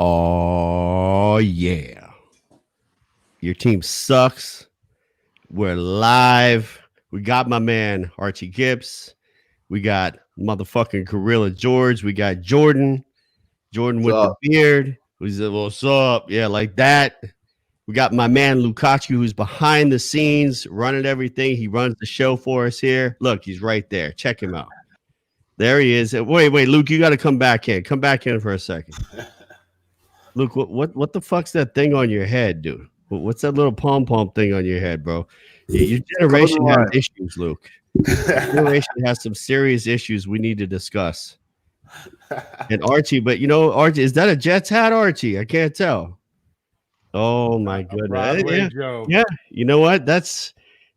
Oh, yeah. Your team sucks. We're live. We got my man, Archie Gibbs. We got motherfucking Gorilla George. We got Jordan. Jordan with the beard. Who's like, what's up? Yeah, like that. We got my man, Lukaku, who's behind the scenes, running everything. He runs the show for us here. Look, he's right there. Check him out. There he is. Wait, Luke, you got to come back in. Come back in for a second. Luke, what the fuck's that thing on your head, dude? What's that little pom-pom thing on your head, bro? Your generation has issues, Luke. Your generation has some serious issues we need to discuss. And Archie, but Archie, is that a Jets hat, Archie? I can't tell. Oh, my goodness. Yeah, you know what? That's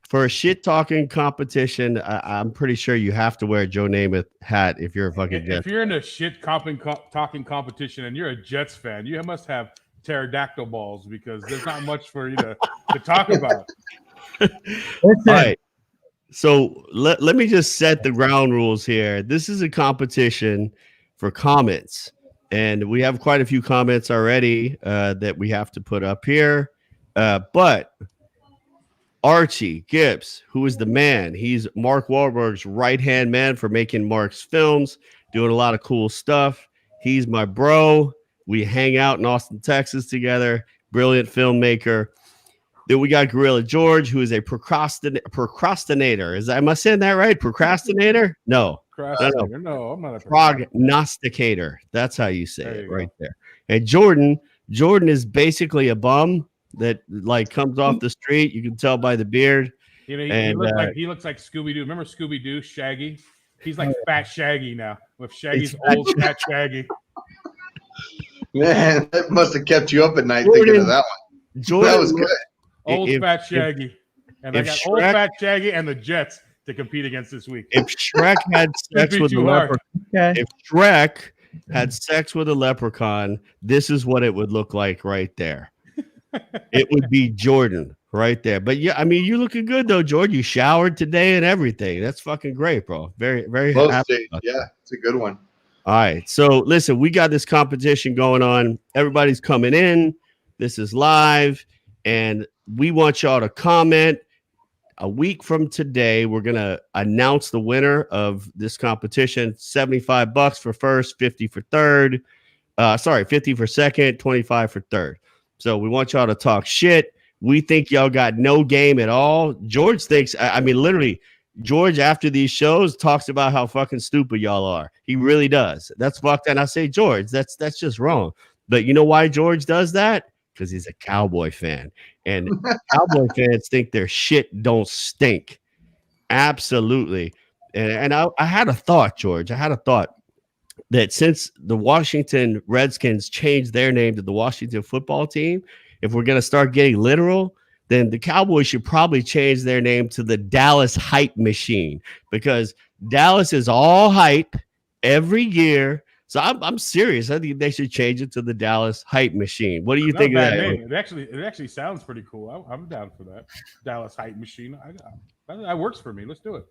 for a shit-talking competition. I'm pretty sure you have to wear a Joe Namath hat if you're a fucking Jets. If you're in a shit-talking competition and you're a Jets fan, you must have pterodactyl balls because there's not much for you to talk about. All right. So let me just set the ground rules here. This is a competition for comments. And we have quite a few comments already that we have to put up here. But Archie Gibbs, who is the man, he's Mark Wahlberg's right-hand man for making Mark's films, doing a lot of cool stuff. He's my bro. We hang out in Austin, Texas together. Brilliant filmmaker. Then we got Gorilla George, who is a procrastinator. Am I saying that right? Procrastinator? No. No, I'm not a prognosticator. That's how you say it right there. And Jordan is basically a bum that like comes off the street. You can tell by the beard. He looks like Scooby-Doo. Remember Scooby-Doo, Shaggy? He's like Fat Shaggy now. With Shaggy's old Fat Shaggy. Man, that must have kept you up at night thinking of that one. Jordan, that was good. Old Fat Shaggy. And I got Old Fat Shaggy and the Jets to compete against this week. If Shrek had sex with a leprechaun, if Shrek had sex with a leprechaun, this is what it would look like right there. It would be Jordan right there. But yeah, I mean, you're looking good though, Jordan. You showered today and everything. That's fucking great, bro. Very, very happy. Yeah, it's a good one. All right. So listen, we got this competition going on. Everybody's coming in. This is live, and we want y'all to comment. A week from today, we're going to announce the winner of this competition. $75 for first, 50 for third. 50 for second, 25 for third. So we want y'all to talk shit. We think y'all got no game at all. George thinks, I mean, literally, George, after these shows, talks about how fucking stupid y'all are. He really does. That's fucked. And I say, George, that's just wrong. But you know why George does that? Because he's a Cowboy fan. And Cowboy fans think their shit don't stink. Absolutely. And I had a thought, George. I had a thought that since the Washington Redskins changed their name to the Washington Football Team, if we're going to start getting literal, then the Cowboys should probably change their name to the Dallas Hype Machine, because Dallas is all hype every year. So I'm serious. I think they should change it to the Dallas Hype Machine. What do you think of that? Name. It actually sounds pretty cool. I'm down for that. Dallas Hype Machine. That works for me. Let's do it.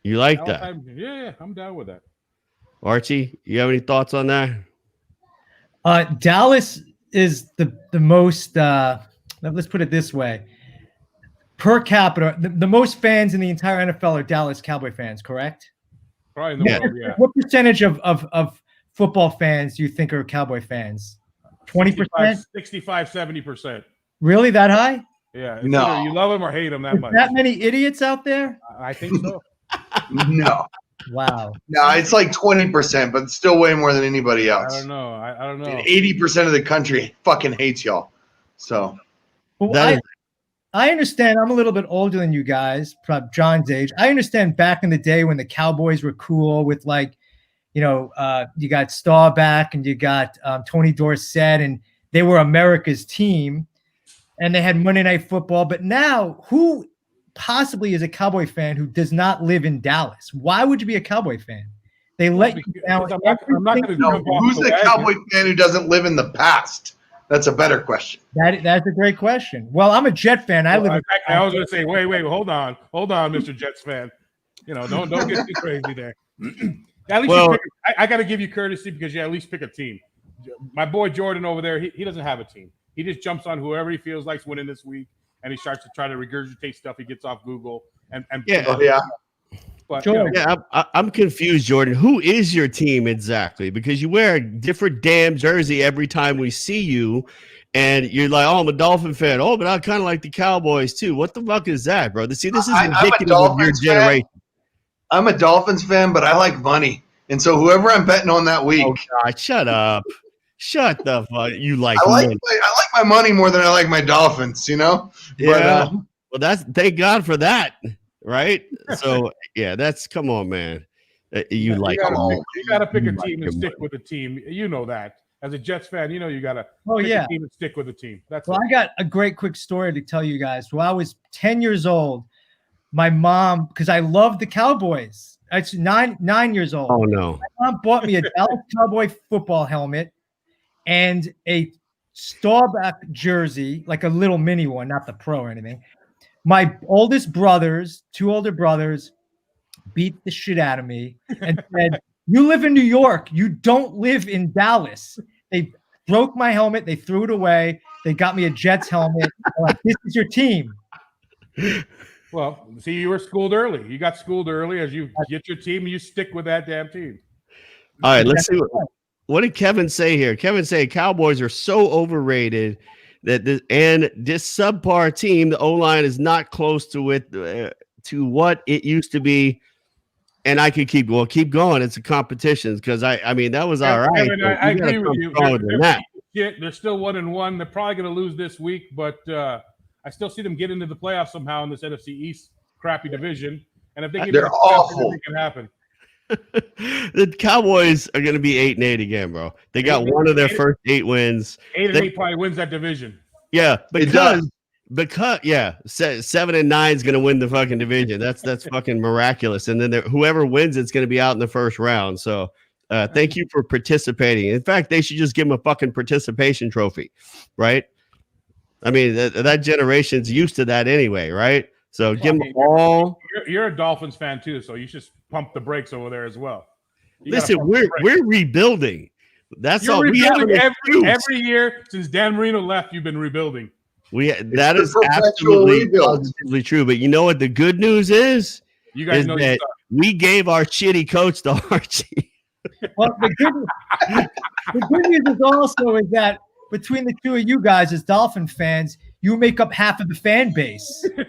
You like that? Yeah, I'm down with that. Archie, you have any thoughts on that? Dallas is the most. Let's put it this way: per capita, the most fans in the entire NFL are Dallas Cowboy fans. Correct? Probably in the world. Yeah. What percentage of football fans do you think are Cowboy fans? 20%? 65, 70%. Really, that high? Yeah. No. You love them or hate them that much. That many idiots out there? I think so. No. Wow. No, it's like 20%, but still way more than anybody else. I don't know. I don't know. And 80% of the country fucking hates y'all. So well, I understand. I'm a little bit older than you guys, probably John's age. I understand back in the day when the Cowboys were cool with you got Staubach and you got Tony Dorsett, and they were America's team, and they had Monday Night Football. But now, who possibly is a Cowboy fan who does not live in Dallas? Why would you be a Cowboy fan? They let you down. I'm not going to jump off. Who's the Cowboy fan who doesn't live in the past? That's a better question. That's a great question. Well, I'm a Jet fan. I was going to say, wait, hold on, Mr. Jets fan. Don't get too crazy there. At least I got to give you courtesy because you at least pick a team. my boy Jordan over there, he doesn't have a team. He just jumps on whoever he feels like's winning this week, and he starts to try to regurgitate stuff he gets off Google. And But Jordan. Yeah, I'm confused, Jordan. Who is your team exactly? Because you wear a different damn jersey every time we see you, and you're like, "Oh, I'm a Dolphin fan." Oh, but I kind of like the Cowboys too. What the fuck is that, bro? See, this is indicative of your generation. I'm a Dolphins fan, but I like money, and so whoever I'm betting on that week. Oh God, shut up! Shut the fuck. You like? I like money. my money more than I like my Dolphins. You know. Yeah. But, well, that's thank God for that, right? So yeah, that's come on, man. You gotta pick a team and stick with a team. You know that. As a Jets fan, you know you gotta pick a team and stick with a team. That's I got a great quick story to tell you guys. When I was 10 years old, my mom, because I loved the Cowboys. It's 9 years old. Oh no. My mom bought me a Dallas Cowboy football helmet and a Starbuck jersey, like a little mini one, not the pro or anything. My oldest brothers, 2 older brothers, beat the shit out of me and said, "You live in New York. You don't live in Dallas." They broke my helmet. They threw it away. They got me a Jets helmet. They're like, "This is your team." Well, see, you were schooled early. You got schooled early. As you get your team, you stick with that damn team. All right, let's see what did Kevin say here. Kevin said Cowboys are so overrated that this subpar team, the O-line is not close to it to what it used to be. And I could keep going. It's a competition because I mean that was all right. Kevin, I agree with you. They're still 1-1. They're probably going to lose this week, but I still see them get into the playoffs somehow in this NFC East crappy division. And if they get, they're awful. It can happen. The Cowboys are going to be 8-8 again, bro. They got one of their first 8 wins. 8-8 probably wins that division. Yeah, because 7-9 is going to win the fucking division. That's fucking miraculous. And then whoever wins it's going to be out in the first round. So thank you for participating. In fact, they should just give them a fucking participation trophy, right? I mean, that generation's used to that anyway, right? So give them all. You're a Dolphins fan too, so you should pump the brakes over there as well. Listen, we're rebuilding. That's all. We have every year since Dan Marino left. You've been rebuilding. That is absolutely positively true. But you know what the good news is? You guys know that we gave our shitty coach to Archie. Well, the good news is also is that between the two of you guys as Dolphin fans, you make up half of the fan base. They're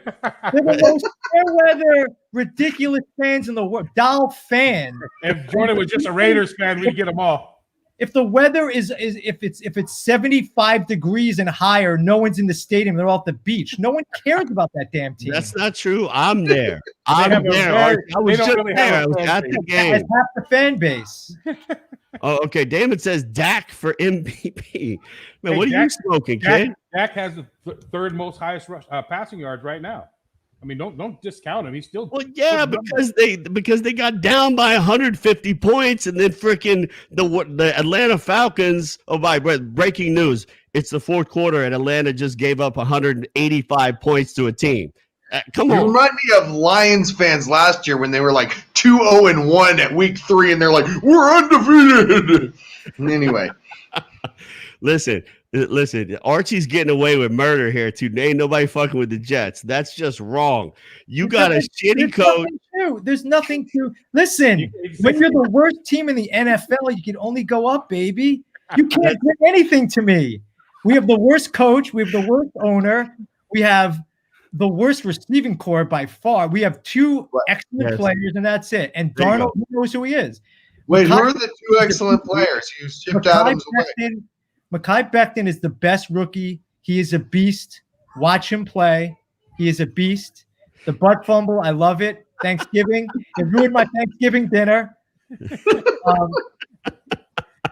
the most fair-weather, ridiculous fans in the world. Fan. If Jordan was just a Raiders fan, we'd get them all. If the weather is if it's 75 degrees and higher, no one's in the stadium. They're all at the beach. No one cares about that damn team. That's not true. I'm there. I'm there. I was just there. I was at the game. That's half the fan base. Oh, okay. Damon says Dak for MVP. Man, what are you smoking, kid? Dak has the third most highest passing yards right now. I mean, don't discount him. He's still because they got down by 150 points, and then freaking the Atlanta Falcons. Oh, by breaking news! It's the fourth quarter, and Atlanta just gave up 185 points to a team. Come on! You remind me of Lions fans last year when they were like 2-0-1 at week 3, and they're like, "We're undefeated." Anyway, listen. Archie's getting away with murder here too. Ain't nobody fucking with the Jets. That's just wrong. You got a shitty coach. There's nothing to listen. When you're the worst team in the NFL, you can only go up, baby. You can't bring anything to me. We have the worst coach. We have the worst owner. We have the worst receiving core by far. We have 2 excellent players, and that's it. And Darnold knows who he is. Wait, who are the 2 excellent players? You shipped Adams away. Mekhi Becton is the best rookie. He is a beast. Watch him play. He is a beast. The butt fumble, I love it. Thanksgiving. It ruined my Thanksgiving dinner.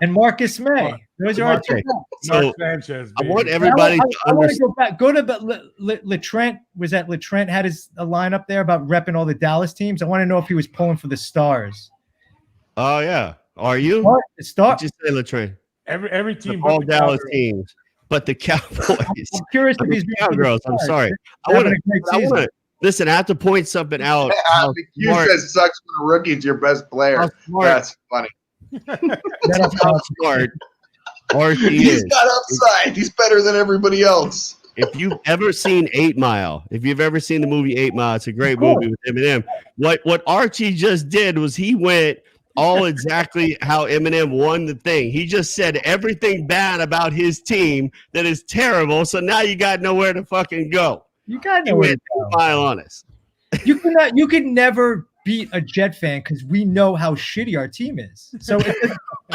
And Marcus May. Those are our 2 guys. So Sanchez, I want everybody I want to go back. Go to LeTrent. Was that LeTrent had a line up there about repping all the Dallas teams? I want to know if he was pulling for the Stars. Oh, yeah. Are you? The Stars? Just say LeTrent. Every team, all Dallas teams, but the Cowboys. I'm curious if he's Cowgirls. I'm sorry. I want to listen. I have to point something out. You says sucks when a rookie's your best player. That's funny. That's how smart. Archie He's is. got upside. He's better than everybody else. If you've ever seen 8 Mile, if you've ever seen the movie 8 Mile, it's a great movie with Eminem. What Archie just did was he went all exactly how Eminem won the thing. He just said everything bad about his team that is terrible. So now you got nowhere to fucking go. You got He nowhere went to 8 go. Mile on us. You could never beat a Jet fan because we know how shitty our team is. So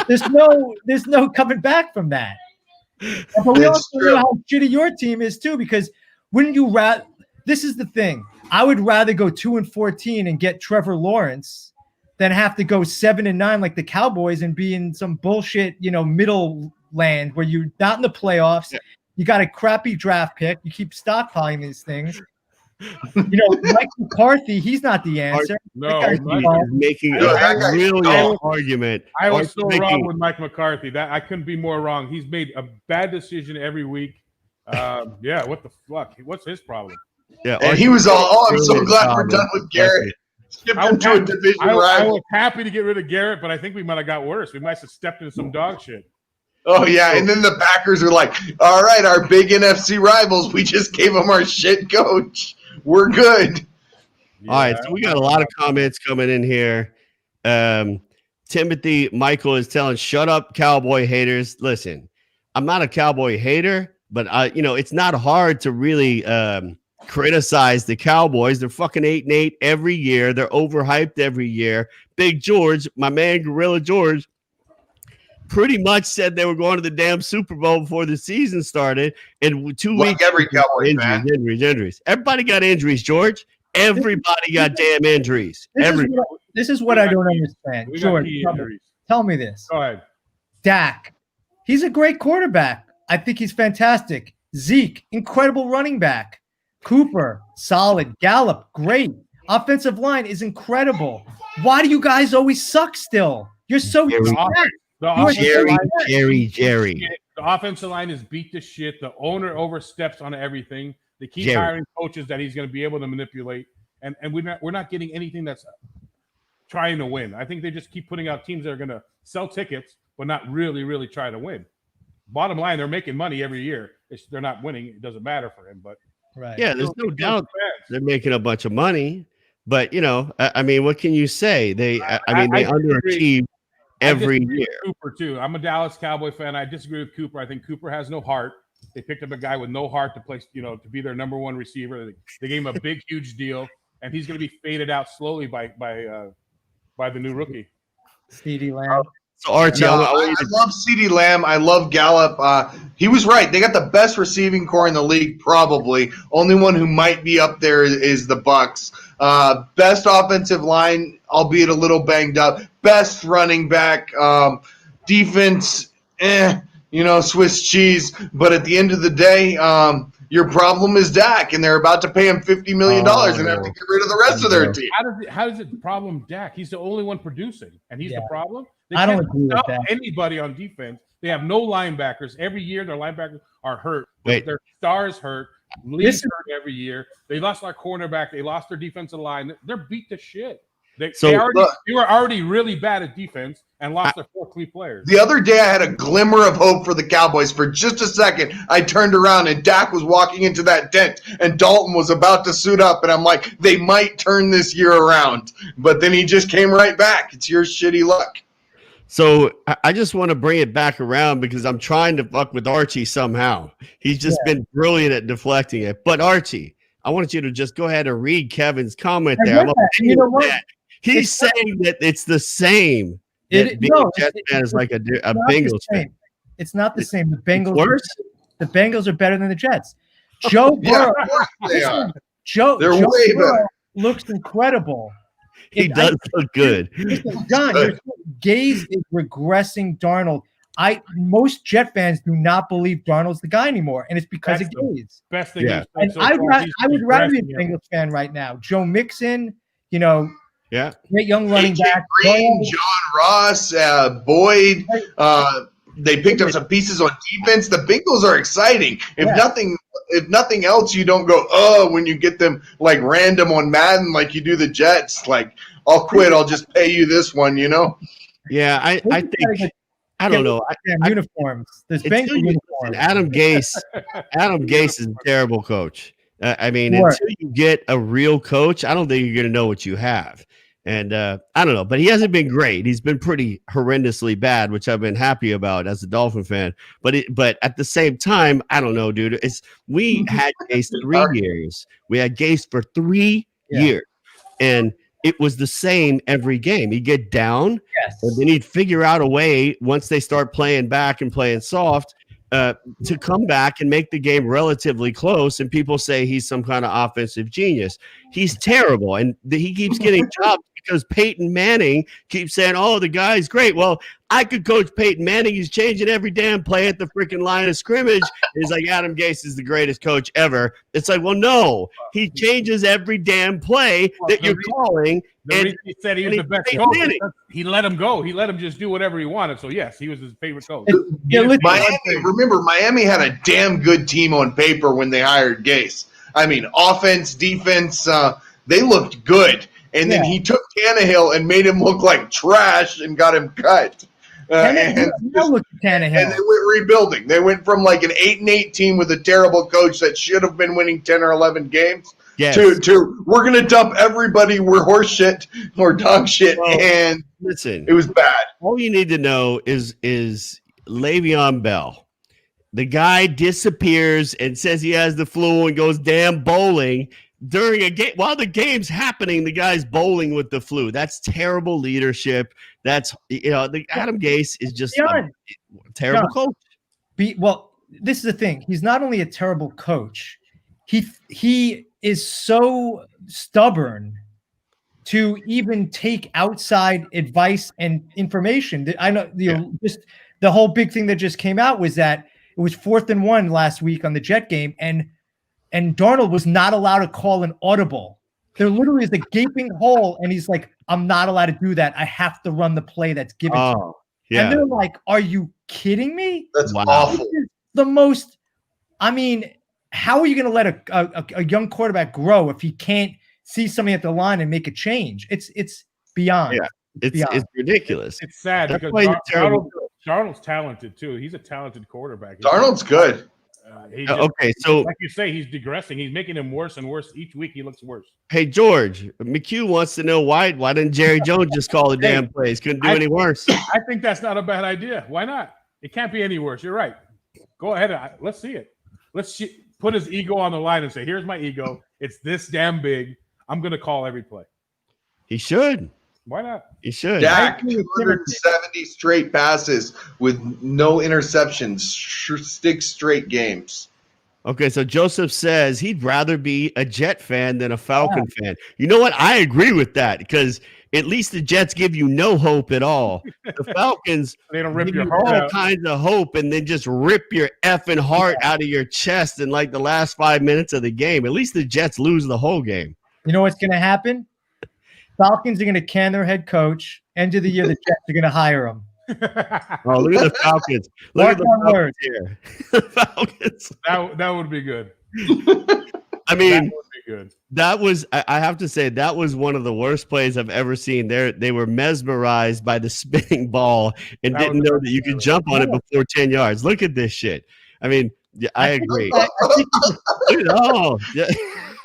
there's no coming back from that. But we also know how shitty your team is too, because wouldn't you rather? This is the thing. I would rather go 2-14 and get Trevor Lawrence than have to go 7-9 like the Cowboys and be in some bullshit, middle land where you're not in the playoffs. Yeah. You got a crappy draft pick. You keep stockpiling these things. Mike McCarthy, he's not the answer. No, he's making a brilliant argument. I was so wrong with Mike McCarthy. That I couldn't be more wrong. He's made a bad decision every week. Yeah, what the fuck? What's his problem? Yeah, and he was all, I'm so glad we're done with Garrett. Skipped into a division rival. I was happy to get rid of Garrett, but I think we might have got worse. We might have stepped into some dog shit. Oh, yeah, and then the Packers are like, all right, our big NFC rivals, we just gave them our shit coach. We're good. Yeah. All right, so we got a lot of comments coming in here. Timothy Michael is telling, shut up, Cowboy haters. Listen, I'm not a Cowboy hater, but it's not hard to really criticize the Cowboys. They're fucking 8-8 every year. They're overhyped every year. Big George, my man Gorilla George, pretty much said they were going to the damn Super Bowl before the season started. And 2 weeks, every Cowboy injuries. Everybody got injuries, George. Everybody got damn injuries. This is what I don't understand. George, tell me this. Go ahead. Dak, he's a great quarterback. I think he's fantastic. Zeke, incredible running back. Cooper, solid. Gallup, great. Offensive line is incredible. Why do you guys always suck still? You're so Jerry. The offensive line is beat to shit. The owner oversteps on everything. They keep hiring coaches that he's going to be able to manipulate, and we're not getting anything that's trying to win. I think they just keep putting out teams that are going to sell tickets, but not really try to win. Bottom line, they're making money every year. They're not winning. It doesn't matter for him. But yeah, there's no doubt they're making a bunch of money. But I mean, what can you say? They underachieve every year. Cooper too. I'm a Dallas Cowboy fan. I disagree with Cooper. I think Cooper has no heart. They picked up a guy with no heart to play, to be their number one receiver. They gave him a big, huge deal, and he's going to be faded out slowly by the new rookie, CeeDee Lamb. So Archie, I love CeeDee Lamb. I love Gallup. He was right. They got the best receiving core in the league, probably. Only one who might be up there is the Bucs. Best offensive line, albeit a little banged up. Best running back. Defense, Swiss cheese. But at the end of the day, your problem is Dak, and they're about to pay him $50 million and have to get rid of the rest of their team. How does it problem Dak? He's the only one producing, and he's the problem. I don't agree with that. Anybody on defense. They have no linebackers. Every year, their linebackers are hurt. Their stars hurt. Lee's hurt every year. They lost our cornerback. They lost their defensive line. They're beat to shit. They were already really bad at defense and lost their 4 key players. The other day, I had a glimmer of hope for the Cowboys. For just a second, I turned around and Dak was walking into that tent and Dalton was about to suit up. And I'm like, they might turn this year around. But then he just came right back. It's your shitty luck. So I just want to bring it back around because I'm trying to fuck with Archie somehow. He's just been brilliant at deflecting it. But Archie, I want you to just go ahead and read Kevin's comment there. He's saying that it's the same. Being a Jets fan is like a Bengals fan. It's not the same. The Bengals are better than the Jets. Joe Burrow. Joe Burrow looks incredible. He does look good. John, your gaze is regressing Darnold. Most Jet fans do not believe Darnold's the guy anymore, and it's because of gaze. Best thing. And I would rather be a Bengals fan right now. Joe Mixon, great young running back. Green, John Ross, Boyd. They picked up some pieces on defense. The Bengals are exciting. If nothing else, you don't go, when you get them like random on Madden like you do the Jets. Like, I'll quit. I'll just pay you this one, Yeah, I think I don't know. Uniforms. There's Bengal uniforms. Adam Gase is a terrible coach. I mean, until you get a real coach, I don't think you're going to know what you have. And I don't know, but he hasn't been great. He's been pretty horrendously bad, which I've been happy about as a Dolphin fan. But at the same time, I don't know, dude. We had Gase 3 years. We had Gase for 3 years, and it was the same every game. He'd get down, and then he'd figure out a way once they start playing back and playing soft to come back and make the game relatively close. And people say he's some kind of offensive genius. He's terrible, and he keeps getting jobs because Peyton Manning keeps saying, "Oh, the guy's great." Well, I could coach Peyton Manning. He's changing every damn play at the freaking line of scrimmage. He's like, Adam Gase is the greatest coach ever. It's like, well, no, he changes every damn play that you're calling. The reason he said he was the best coach, he let him go. He let him just do whatever he wanted. So, yes, he was his favorite coach. Miami had a damn good team on paper when they hired Gase. I mean, offense, defense, they looked good. And then he took Tannehill and made him look like trash and got him cut. And they went rebuilding. They went from like an 8-8 team with a terrible coach that should have been winning 10 or 11 games to we're going to dump everybody. We're horse shit or dog shit. Well, and listen, it was bad. All you need to know is Le'Veon Bell. The guy disappears and says he has the flu and goes damn bowling during a game. While the game's happening, the guy's bowling with the flu. That's terrible leadership. That's, Adam Gase is just a terrible coach. Well, this is the thing. He's not only a terrible coach, he is so stubborn to even take outside advice and information. I know just the whole big thing that just came out was that it was 4th and 1 last week on the Jet game, and Darnold was not allowed to call an audible. There literally is a gaping hole, and he's like, I'm not allowed to do that. I have to run the play that's given to me. Yeah. And they're like, are you kidding me? That's awful. The most, I mean, how are you going to let a young quarterback grow if he can't see something at the line and make a change? It's beyond. Yeah, it's ridiculous. It's sad because Darnold's talented too. He's a talented quarterback. Darnold's good. So like you say, he's digressing. He's making him worse and worse. Each week he looks worse. Hey, George, McHugh wants to know why didn't Jerry Jones just call the damn plays? Couldn't do any worse. I think that's not a bad idea. Why not? It can't be any worse. You're right. Go ahead. Let's see it. Let's put his ego on the line and say, here's my ego. It's this damn big. I'm going to call every play. He should. Why not? He should. Dak, 270 straight passes with no interceptions, 6 straight games. Okay, so Joseph says he'd rather be a Jet fan than a Falcon fan. You know what? I agree with that because at least the Jets give you no hope at all. The Falcons they don't rip give your you heart all out. kinds of hope and then just rip your effing heart out of your chest in like the last 5 minutes of the game. At least the Jets lose the whole game. You know what's going to happen? Falcons are going to can their head coach. End of the year, the Jets are going to hire him. Oh, look at the Falcons. Look at the Falcons here. The Falcons. That would be good. I mean, that would be good. That was, I have to say, that was one of the worst plays I've ever seen. They were mesmerized by the spinning ball and didn't know that you could jump on it before 10 yards. Look at this shit. I mean, I agree. Oh, yeah.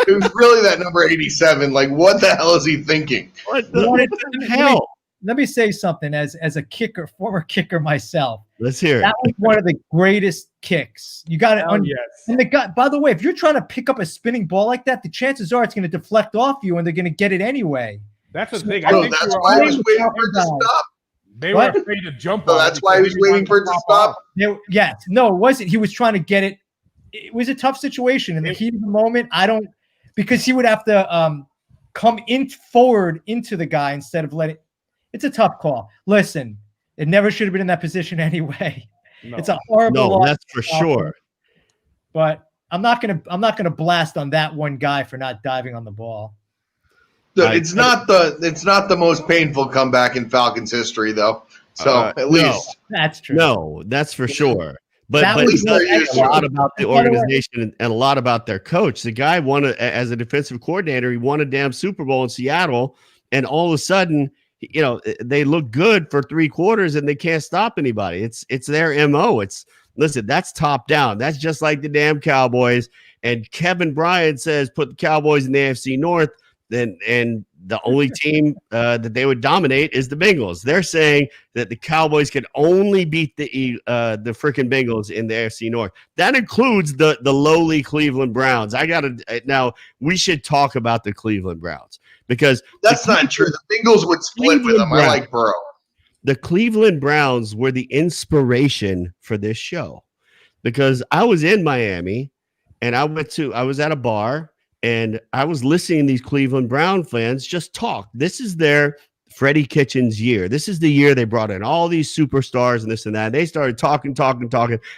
It was really that number 87. Like, what the hell is he thinking? What the hell? Let me say something as a kicker, former kicker myself. Let's hear it. That was one of the greatest kicks. You got it. Yes. And the guy, by the way, if you're trying to pick up a spinning ball like that, the chances are it's going to deflect off you and they're going to get it anyway. That's the thing. I think that's why he was waiting for it to stop. They were afraid to jump on it. That's why he was waiting for it to stop. Yes. No, it wasn't. He was trying to get it. It was a tough situation. In the heat of the moment, because he would have to come forward into the guy instead of letting. It's a tough call. Listen, it never should have been in that position anyway. No. It's a horrible loss. That's for sure. But I'm not gonna blast on that one guy for not diving on the ball. It's not the most painful comeback in Falcons history, though. So at least that's true. No, that's for sure. But it's a lot about the organization and a lot about their coach. The guy won as a defensive coordinator. He won a damn Super Bowl in Seattle, and all of a sudden they look good for 3 quarters and they can't stop anybody. It's their MO. Listen, that's top down. That's just like the damn Cowboys. And Kevin Bryant says put the Cowboys in the AFC North, and the only team that they would dominate is the Bengals. They're saying that the Cowboys can only beat the freaking Bengals in the AFC North. That includes the lowly Cleveland Browns. Now we should talk about the Cleveland Browns because that's not true. The Bengals would split with them. I like Burrow. The Cleveland Browns were the inspiration for this show because I was in Miami and I was at a bar and I was listening to these Cleveland Brown fans just talk. This is their Freddie Kitchens year. This is the year they brought in all these superstars and this and that. And they started talking.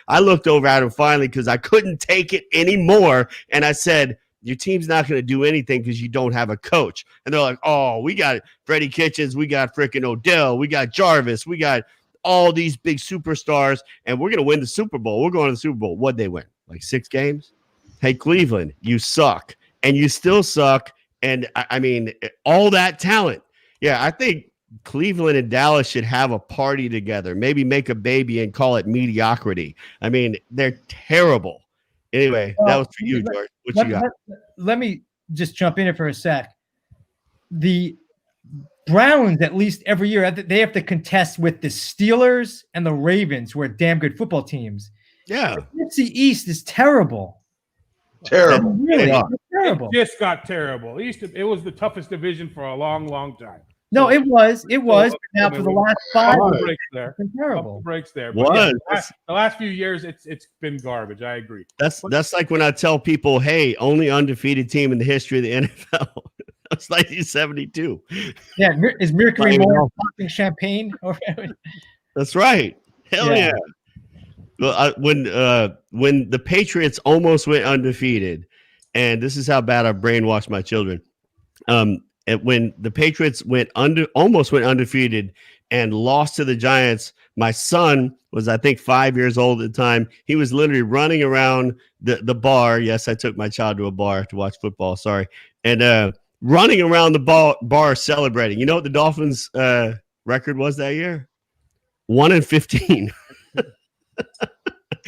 I looked over at them finally because I couldn't take it anymore. And I said, your team's not going to do anything because you don't have a coach. And they're like, oh, we got Freddie Kitchens. We got freaking Odell. We got Jarvis. We got all these big superstars. And we're going to win the Super Bowl. We're going to the Super Bowl. What'd they win? Like 6 games? Hey, Cleveland, you suck. And you still suck. And, I mean, all that talent. Yeah, I think Cleveland and Dallas should have a party together. Maybe make a baby and call it mediocrity. I mean, they're terrible. Anyway, that was for you, George. What you got? Let me just jump in here for a sec. The Browns, at least every year, they have to contest with the Steelers and the Ravens, who are damn good football teams. Yeah. The NFC East is terrible. Terrible. Really, terrible. It just got terrible. It was the toughest division for a long, long time. No, it was. Now for the last 5 breaks there. Terrible. Breaks there. What? Yeah, the last few years, it's been garbage. I agree. That's like when I tell people, hey, only undefeated team in the history of the NFL. That's 1972. Yeah, is Mercury more popping champagne? That's right. Hell yeah. Well, when the Patriots almost went undefeated, and this is how bad I brainwashed my children. When the Patriots almost went undefeated and lost to the Giants, my son was, I think, 5 years old at the time. He was literally running around the bar. Yes, I took my child to a bar to watch football. Sorry. And running around the bar celebrating. You know what the Dolphins' record was that year? 1-15.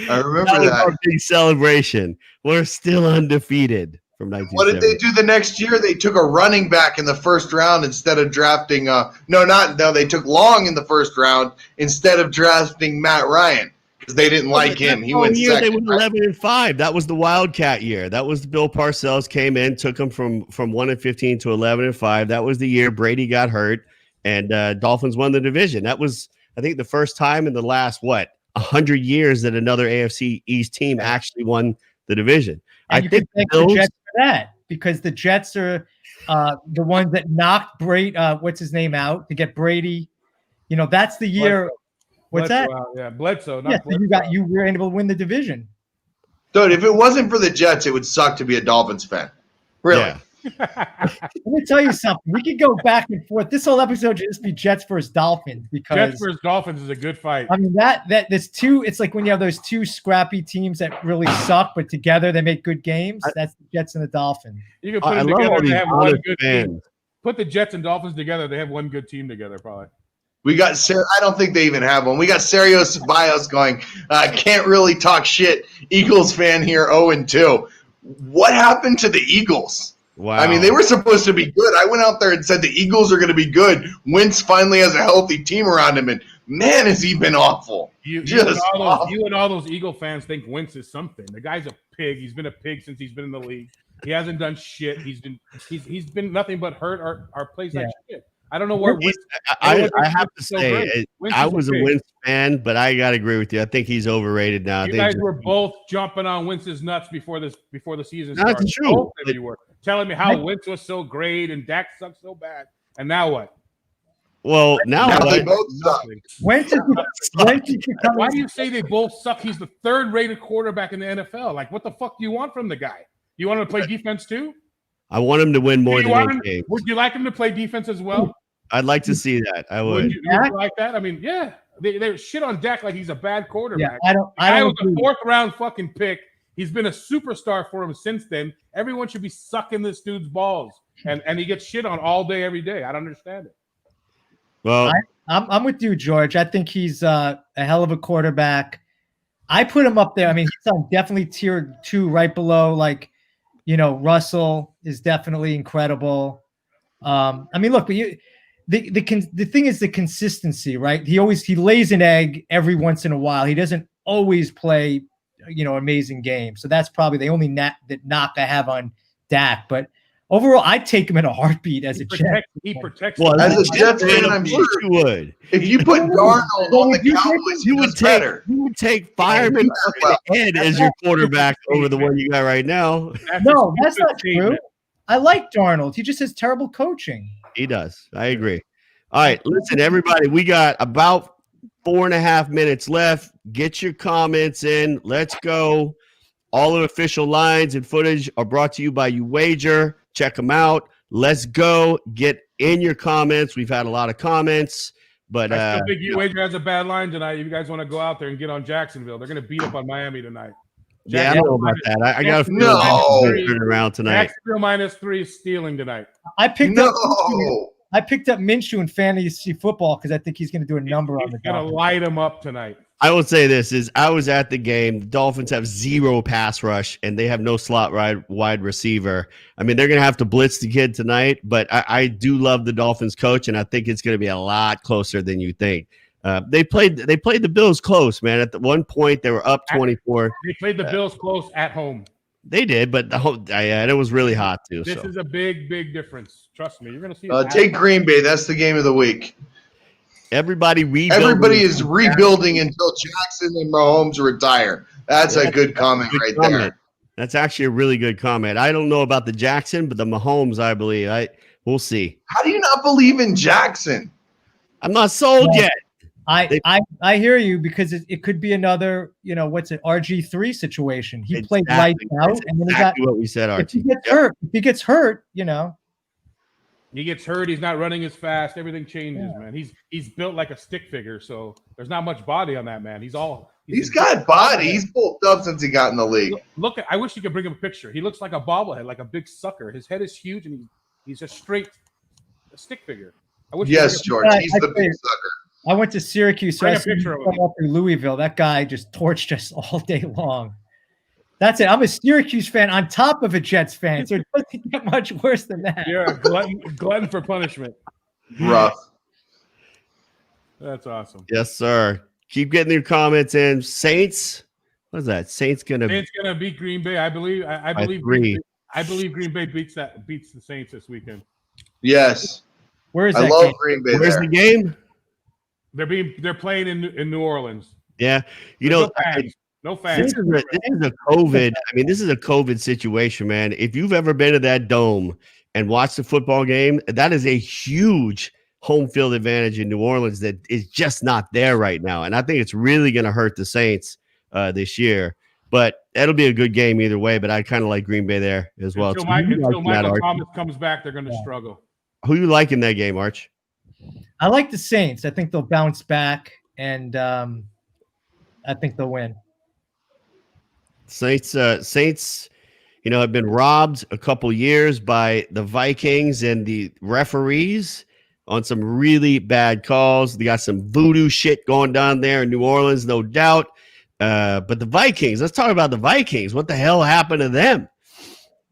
I remember that. Our big celebration. We're still undefeated. From what did they do the next year? They took a running back in the first round instead of drafting. They took Long in the first round instead of drafting Matt Ryan because they didn't like him. He went second. They went 11-5. That was the Wildcat year. That was Bill Parcells came in, took them from 1-15 to 11-5. That was the year Brady got hurt and Dolphins won the division. That was, I think, the first time in the last 100 years that another AFC East team actually won the division. And you can thank the Jets for that because the Jets are the ones that knocked Brady, what's his name, out to get Brady. You know, that's the year. What's that? Yeah, Bledsoe. Yeah, so you were able to win the division. Dude, if it wasn't for the Jets, it would suck to be a Dolphins fan. Really. Yeah. Let me tell you something. We could go back and forth. This whole episode should just be Jets versus Dolphins because Jets versus Dolphins is a good fight. I mean there's two. It's like when you have those two scrappy teams that really suck, but together they make good games. That's the Jets and the Dolphins. You can put them together. They have one good team. Put the Jets and Dolphins together. They have one good team together, probably. We got I don't think they even have one. We got Serios Bios going. Can't really talk shit. Eagles fan here, 0-2. What happened to the Eagles? Wow. I mean, they were supposed to be good. I went out there and said the Eagles are going to be good. Wentz finally has a healthy team around him, and man, has he been awful. You and all those Eagle fans think Wentz is something. The guy's a pig. He's been a pig since he's been in the league. He hasn't done shit. He's been nothing but hurt or plays like shit. I don't know where Wentz. I have to say, I was a Wentz fan, but I got to agree with you. I think he's overrated now. You guys were both jumping on Wentz's nuts before the season started. That's true. Both of you were telling me how Wentz was so great and Dak sucked so bad. And now what? Well, now they both suck. Why do you say they both suck? He's the third-rated quarterback in the NFL. Like, what the fuck do you want from the guy? You want him to play defense too? I want him to win more than 8 games. Would you like him to play defense as well? I'd like to see that. I would. Would you like that? I mean, yeah. They shit on Dak like he's a bad quarterback. Yeah, I was a 4th-round fucking pick. He's been a superstar for him since then. Everyone should be sucking this dude's balls. And he gets shit on all day, every day. I don't understand it. Well, I'm with you, George. I think he's a hell of a quarterback. I put him up there. I mean, he's on definitely tier 2, right below. Like, Russell is definitely incredible. I mean, look, but the thing is the consistency, right? He lays an egg every once in a while. He doesn't always play, amazing games. So that's probably the only knock I have on Dak. But overall, I'd take him in a heartbeat as a Jet. He protects. Well, As a Jets fan, I'm sure you would. if you put Darnold on the Cowboys, he does better. You would take Fireman Ed as your quarterback over the one you got right now. No, that's not true. I like Darnold. He just has terrible coaching. He does. I agree. All right, listen, everybody. We got about 4.5 minutes left. Get your comments in. Let's go. All the official lines and footage are brought to you by UWager. Check them out. Let's go. Get in your comments. We've had a lot of comments, but I still think UWager has a bad line tonight. If you guys want to go out there and get on Jacksonville, they're going to beat up on Miami tonight. Yeah, I don't know about that. I got a feeling turning around tonight. Jacksonville -3 is stealing tonight. I picked up Minshew in fantasy football because I think he's going to do a number on the He's going to light him up tonight. I will say this is I was at the game. The Dolphins have 0 pass rush, and they have no slot wide receiver. I mean, they're going to have to blitz the kid tonight, but I do love the Dolphins coach, and I think it's going to be a lot closer than you think. They played the Bills close, man. At one point, they were up 24. They played the Bills close at home. They did, but it was really hot too. This is a big, big difference. Trust me, you're going to see. Take Green Bay. That's the game of the week. Everybody is rebuilding until Jackson and Mahomes retire. That's a good comment there. That's actually a really good comment. I don't know about the Jackson, but the Mahomes, I believe. We'll see. How do you not believe in Jackson? I'm not sold yet. I hear you because it could be another, RG3 situation. He played lights out, and then exactly what we said. If he gets hurt, He gets hurt. He's not running as fast. Everything changes, man. He's built like a stick figure, so there's not much body on that man. He's got body. He's bulked up since he got in the league. Look, I wish you could bring him a picture. He looks like a bobblehead, like a big sucker. His head is huge, and he's a straight stick figure. Yes, George. He's the big sucker. I went to Syracuse, so I saw him up through Louisville. That guy just torched us all day long. That's it. I'm a Syracuse fan on top of a Jets fan, so it doesn't get much worse than that. You're a glutton for punishment. Rough. That's awesome. Yes, sir. Keep getting your comments in. Saints. What is that? Saints gonna beat Green Bay. I believe. I believe. I believe Green Bay beats the Saints this weekend. Yes. Where is that? I love Green Bay. Where's the game? They're playing in New Orleans. Yeah, no fans. This is a COVID. I mean, this is a COVID situation, man. If you've ever been to that dome and watched a football game, that is a huge home field advantage in New Orleans that is just not there right now. And I think it's really going to hurt the Saints this year. But it'll be a good game either way. But I kind of like Green Bay there as well. Until Michael Thomas comes back, they're going to struggle. Who you like in that game, Arch? I like the Saints. I think they'll bounce back, and I think they'll win. Saints, have been robbed a couple years by the Vikings and the referees on some really bad calls. They got some voodoo shit going down there in New Orleans, no doubt. But the Vikings, let's talk about the Vikings. What the hell happened to them?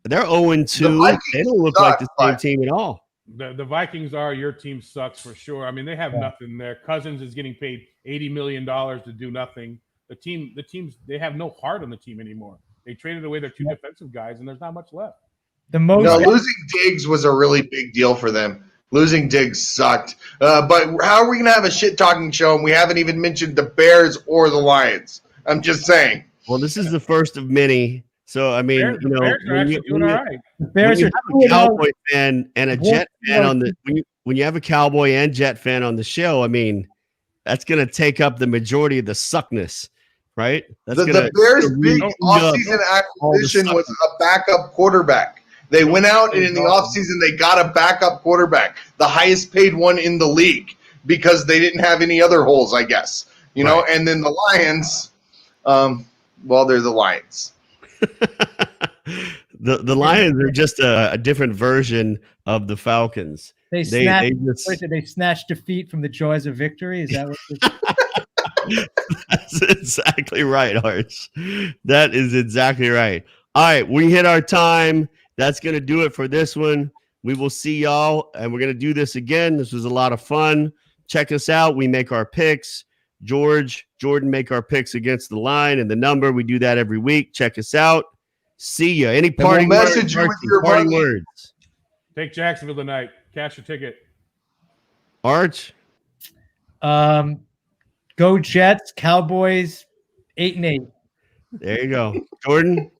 They're 0-2. They don't look like the same team at all. The Vikings are your team sucks for sure. I mean, they have nothing there. Cousins is getting paid $80 million to do nothing. The teams, they have no heart on the team anymore. They traded away their 2 defensive guys, and there's not much left. Losing Diggs was a really big deal for them. Losing Diggs sucked. But how are we going to have a shit-talking show and we haven't even mentioned the Bears or the Lions? I'm just saying. Well, this is the first of many. So, I mean, the Bears are actually doing all right. The Bears when you are have a Cowboy fan and a Jet fan on the when you have a Cowboy and Jet fan on the show, I mean, that's going to take up the majority of the suckness, right? The Bears' big offseason acquisition was a backup quarterback. They went out and in the offseason they got a backup quarterback, the highest paid one in the league, because they didn't have any other holes, I guess. You know, and then the Lions, they're the Lions. The Lions are just a different version of the Falcons. They snatch defeat from the joys of victory. Is that what? That's exactly right, Arch. That is exactly right. All right, we hit our time. That's going to do it for this one. We will see y'all, and we're going to do this again. This was a lot of fun. Check us out. We make our picks. Jordan make our picks against the line and the number. We do that every week. Check us out. See ya. Any parting message words? with your parting money. words. Take Jacksonville tonight. Cash your ticket. Arch. Go Jets. Cowboys. 8-8. There you go. Jordan.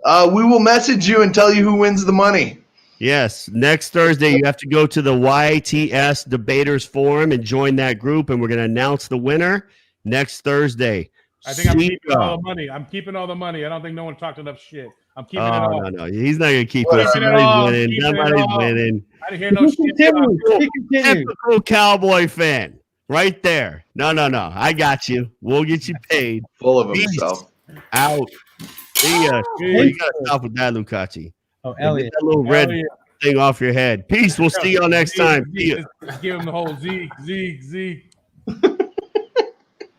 We will message you and tell you who wins the money. Yes. Next Thursday, you have to go to the YTS Debaters Forum and join that group, and we're going to announce the winner next Thursday. I think I'm keeping all the money. I'm keeping all the money. I don't think no one talked enough shit. I'm keeping it all. No. He's not going to keep Well, it. Somebody's winning. I didn't hear no shit. Typical Cowboy fan. Right there. No. I got you. We'll get you paid. Full of himself. Out. See ya. You got to stop with that, Lucaci. Oh, Elliot. Get that little red thing off your head. Peace. We'll see y'all next time. Give him the whole Zeke.